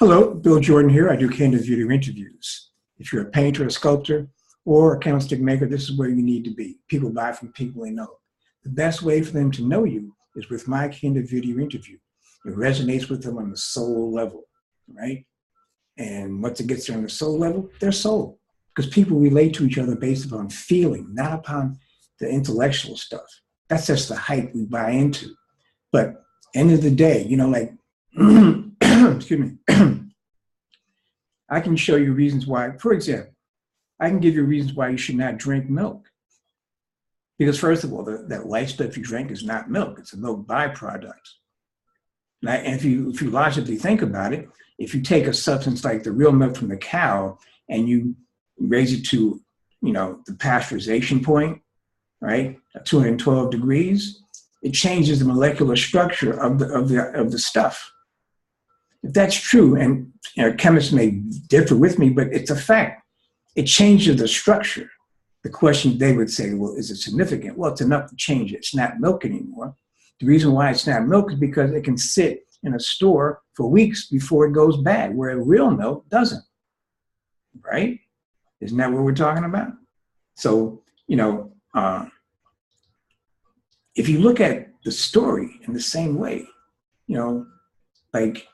Hello, Bill Jordann here. I do candid video interviews. If you're a painter, a sculptor, or a candlestick maker, this is where you need to be. People buy from people they know. The best way for them to know you is with my candid video interview. It resonates with them on the soul level, right? And once it gets there on the soul level, their soul. Because people relate to each other based upon feeling, not upon the intellectual stuff. That's just the hype we buy into. But end of the day, like, excuse me, I can show you reasons why. For example, I can give you reasons why you should not drink milk. Because first of all, that white stuff you drink is not milk. It's a milk byproduct. And if you logically think about it, if you take a substance like the real milk from the cow and you raise it to, the pasteurization point, right, at 212 degrees, it changes the molecular structure of the stuff. If that's true, and chemists may differ with me, but it's a fact, it changes the structure. The question they would say, well, is it significant? Well, it's enough to change it. It's not milk anymore. The reason why it's not milk is because it can sit in a store for weeks before it goes bad, where real milk doesn't, right? Isn't that what we're talking about? So, if you look at the story in the same way, like,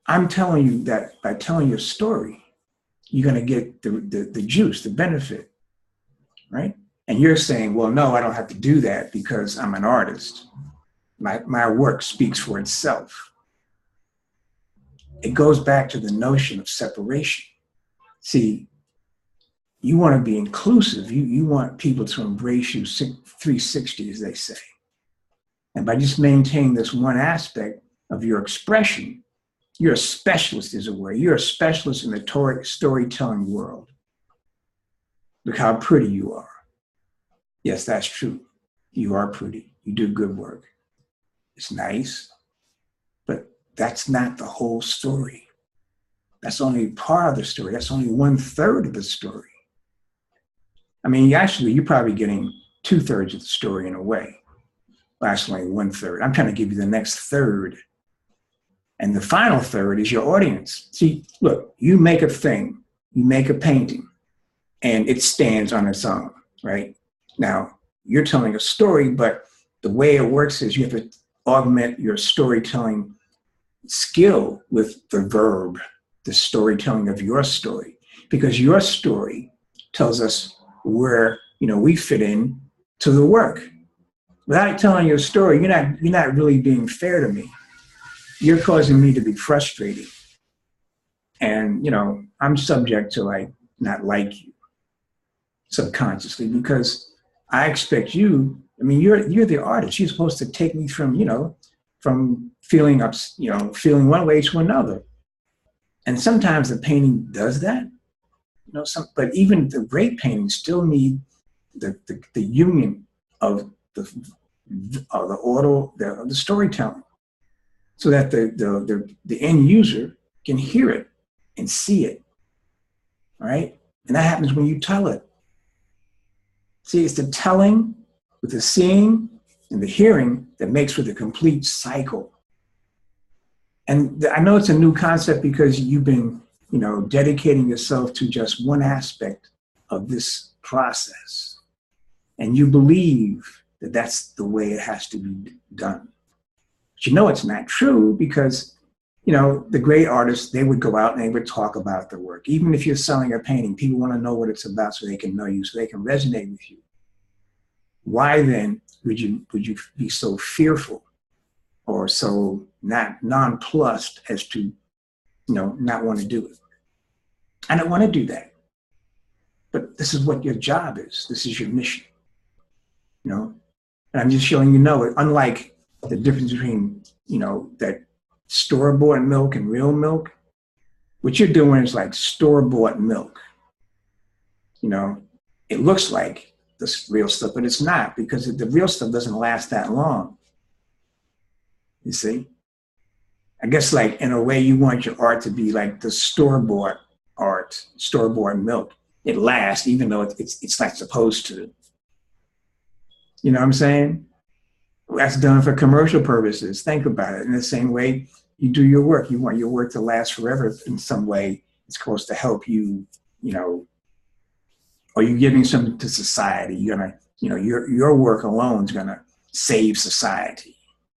I'm telling you that by telling your story, you're going to get the juice, the benefit, right? And you're saying, well, no, I don't have to do that because I'm an artist. My work speaks for itself. It goes back to the notion of separation. See, you want to be inclusive. You want people to embrace you 360, as they say. And by just maintaining this one aspect of your expression, you're a specialist, is a word. You're a specialist in the storytelling world. Look how pretty you are. Yes, that's true. You are pretty. You do good work. It's nice, but that's not the whole story. That's only part of the story. That's only 1/3 of the story. I mean, actually, you're probably getting 2/3 of the story in a way. Well, that's only 1/3. I'm trying to give you the next third. And the final third is your audience. See, look, you make a thing, you make a painting, and it stands on its own, right? Now, you're telling a story, but the way it works is you have to augment your storytelling skill with the verb, the storytelling of your story, because your story tells us where, we fit in to the work. Without telling your story, you're not really being fair to me. You're causing me to be frustrated. And, I'm subject to not like you subconsciously because I expect you, you're the artist. You're supposed to take me from, from feeling up, feeling one way to another. And sometimes the painting does that, but even the great paintings still need the union of the order, the storytelling, so that the end user can hear it and see it, all right? And that happens when you tell it. See, it's the telling with the seeing and the hearing that makes for the complete cycle. And I know it's a new concept because you've been, dedicating yourself to just one aspect of this process. And you believe that that's the way it has to be done. But it's not true because, the great artists, they would go out and they would talk about their work. Even if you're selling a painting, people want to know what it's about so they can know you, so they can resonate with you. Why then would you be so fearful or so not nonplussed as to, not want to do it? I don't want to do that. But this is what your job is. This is your mission. And I'm just showing unlike the difference between, that store-bought milk and real milk, what you're doing is like store-bought milk. It looks like this real stuff, but it's not, because the real stuff doesn't last that long. You see? I guess in a way you want your art to be like the store-bought art, store-bought milk. It lasts even though it's not supposed to. You know what I'm saying? That's done for commercial purposes. Think about it. In the same way, you do your work. You want your work to last forever in some way. It's supposed to help you, you know, or you're giving something to society. You're gonna, you know, your work alone is gonna save society.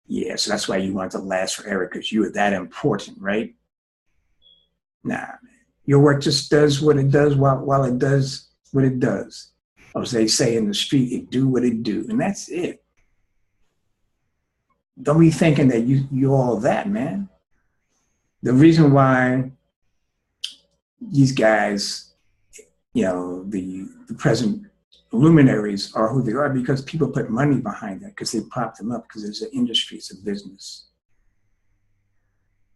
Yeah, so that's why you want it to last forever, because you are that important, right? Nah, man. Your work just does what it does while it does what it does. Or as they say in the street, it do what it do, and that's it. Don't be thinking that you all that, man. The reason why these guys, you know, the present luminaries are who they are, because people put money behind that, because they prop them up, because it's an industry, it's a business.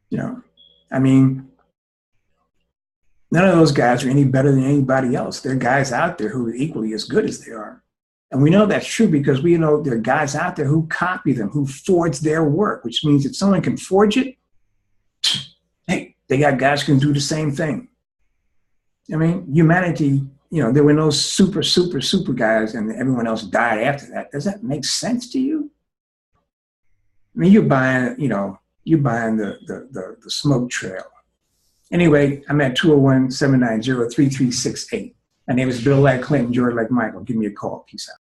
You know, I mean, none of those guys are any better than anybody else. There are guys out there who are equally as good as they are. And we know that's true because we know there are guys out there who copy them, who forge their work, which means if someone can forge it, hey, they got guys who can do the same thing. I mean, humanity, you know, there were no super guys and everyone else died after that. Does that make sense to you? I mean, you're buying, you know, you're buying the smoke trail. Anyway, I'm at 201-790-3368. My name is Bill like Clinton, Jordann like Michael. Give me a call. Peace out.